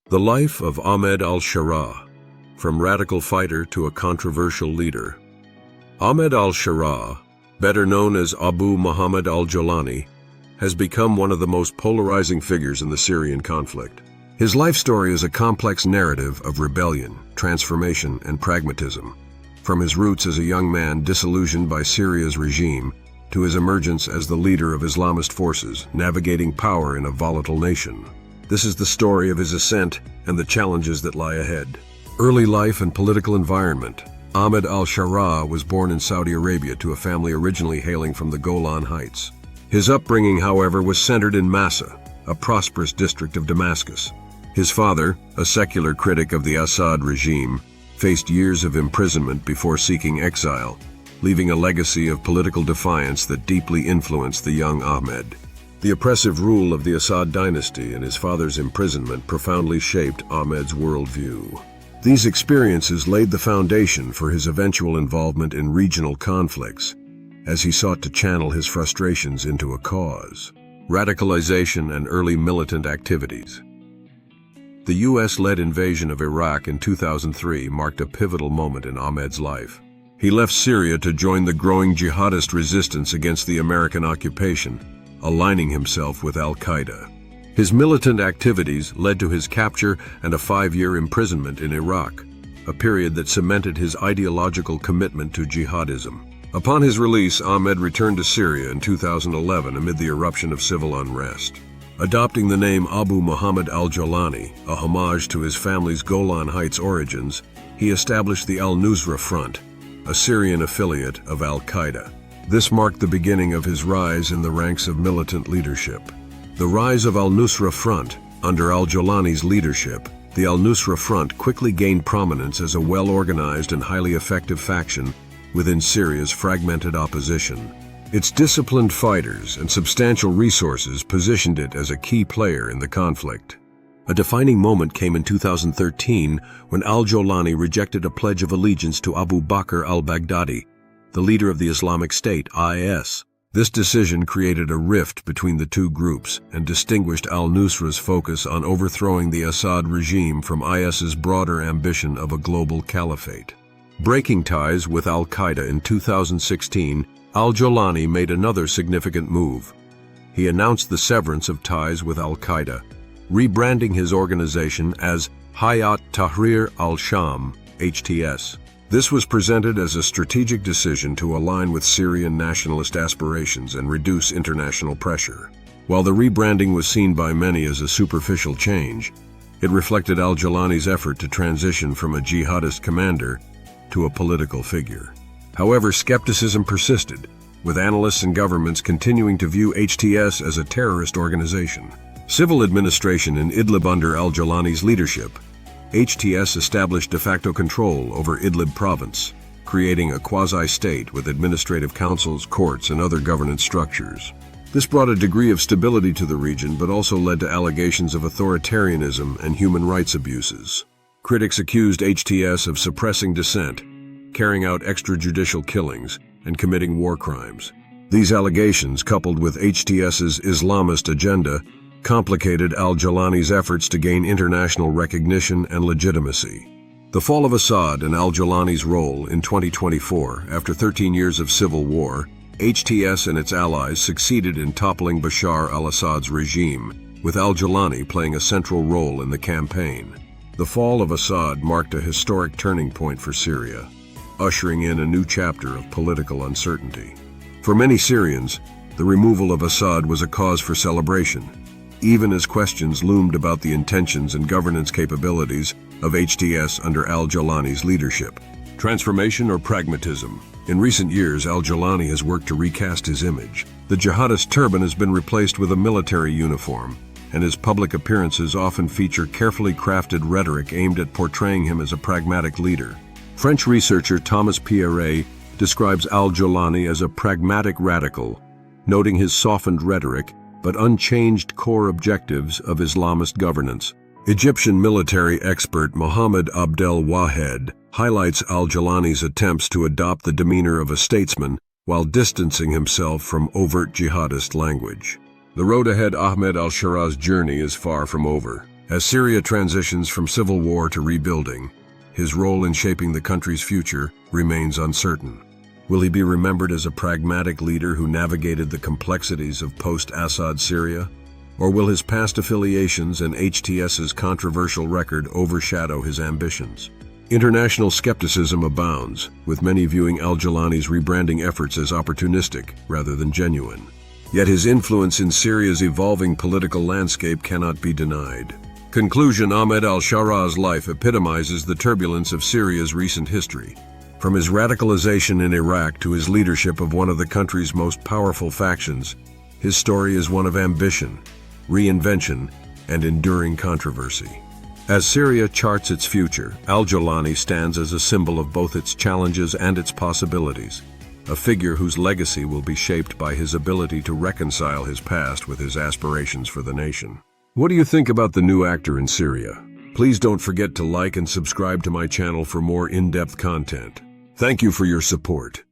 The life of Ahmed Al-Scharaa, from radical fighter to a controversial leader. Ahmed Al-Scharaa, better known as Abu Muhammad al-Jolani, has become one of the most polarizing figures in the Syrian conflict. His life story is a complex narrative of rebellion, transformation, and pragmatism. From his roots as a young man disillusioned by Syria's regime, to his emergence as the leader of Islamist forces, navigating power in a volatile nation. This is the story of his ascent and the challenges that lie ahead. Early life and political environment. Ahmed Al-Scharaa was born in Saudi Arabia to a family originally hailing from the Golan Heights. His upbringing, however, was centered in Massa, a prosperous district of Damascus. His father, a secular critic of the Assad regime, faced years of imprisonment before seeking exile, leaving a legacy of political defiance that deeply influenced the young Ahmed. The oppressive rule of the Assad dynasty and his father's imprisonment profoundly shaped Ahmed's worldview. These experiences laid the foundation for his eventual involvement in regional conflicts, as he sought to channel his frustrations into a cause. Radicalization and early militant activities. The US-led invasion of Iraq in 2003 marked a pivotal moment in Ahmed's life. He left Syria to join the growing jihadist resistance against the American occupation, aligning himself with al-Qaeda. His militant activities led to his capture and a 5-year imprisonment in Iraq, a period that cemented his ideological commitment to jihadism. Upon his release, Ahmed returned to Syria in 2011 amid the eruption of civil unrest. Adopting the name Abu Muhammad al-Jolani, a homage to his family's Golan Heights origins, he established the Al-Nusra Front, a Syrian affiliate of al-Qaeda. This marked the beginning of his rise in the ranks of militant leadership. The rise of Al-Nusra Front. Under al-Jolani's leadership, the Al-Nusra Front quickly gained prominence as a well-organized and highly effective faction within Syria's fragmented opposition. Its disciplined fighters and substantial resources positioned it as a key player in the conflict. A defining moment came in 2013 when al-Jolani rejected a pledge of allegiance to Abu Bakr al-Baghdadi, the leader of the Islamic State, IS. This decision created a rift between the two groups and distinguished al-Nusra's focus on overthrowing the Assad regime from IS's broader ambition of a global caliphate. Breaking ties with al-Qaeda in 2016, al-Jolani made another significant move. He announced the severance of ties with al-Qaeda, rebranding his organization as Hayat Tahrir al-Sham, HTS. This was presented as a strategic decision to align with Syrian nationalist aspirations and reduce international pressure. While the rebranding was seen by many as a superficial change, it reflected al-Jolani's effort to transition from a jihadist commander to a political figure. However, skepticism persisted, with analysts and governments continuing to view HTS as a terrorist organization. Civil administration in Idlib under al-Jolani's leadership, HTS established de facto control over Idlib province, creating a quasi-state with administrative councils, courts, and other governance structures. This brought a degree of stability to the region, but also led to allegations of authoritarianism and human rights abuses. Critics accused HTS of suppressing dissent, carrying out extrajudicial killings, and committing war crimes. These allegations, coupled with HTS's Islamist agenda, complicated al-Jolani's efforts to gain international recognition and legitimacy. The fall of Assad and al-Jolani's role in 2024, after 13 years of civil war, HTS and its allies succeeded in toppling Bashar al-Assad's regime, with al-Jolani playing a central role in the campaign. The fall of Assad marked a historic turning point for Syria, ushering in a new chapter of political uncertainty. For many Syrians, the removal of Assad was a cause for celebration, even as questions loomed about the intentions and governance capabilities of HTS under al-Jolani's leadership. Transformation or pragmatism? In recent years, al-Jolani has worked to recast his image. The jihadist turban has been replaced with a military uniform, and his public appearances often feature carefully crafted rhetoric aimed at portraying him as a pragmatic leader. French researcher Thomas Pierret describes al-Jolani as a pragmatic radical, noting his softened rhetoric but unchanged core objectives of Islamist governance. Egyptian military expert Mohammed Abdel Wahed highlights al-Jolani's attempts to adopt the demeanor of a statesman while distancing himself from overt jihadist language. The road ahead. Ahmed Al-Sharaa's journey is far from over. As Syria transitions from civil war to rebuilding, his role in shaping the country's future remains uncertain. Will he be remembered as a pragmatic leader who navigated the complexities of post-Assad Syria? Or will his past affiliations and HTS's controversial record overshadow his ambitions? International skepticism abounds, with many viewing al-Jolani's rebranding efforts as opportunistic rather than genuine. Yet his influence in Syria's evolving political landscape cannot be denied. Conclusion: Ahmed Al-Sharaa's life epitomizes the turbulence of Syria's recent history. From his radicalization in Iraq to his leadership of one of the country's most powerful factions, his story is one of ambition, reinvention, and enduring controversy. As Syria charts its future, al-Jolani stands as a symbol of both its challenges and its possibilities, a figure whose legacy will be shaped by his ability to reconcile his past with his aspirations for the nation. What do you think about the new actor in Syria? Please don't forget to like and subscribe to my channel for more in-depth content. Thank you for your support.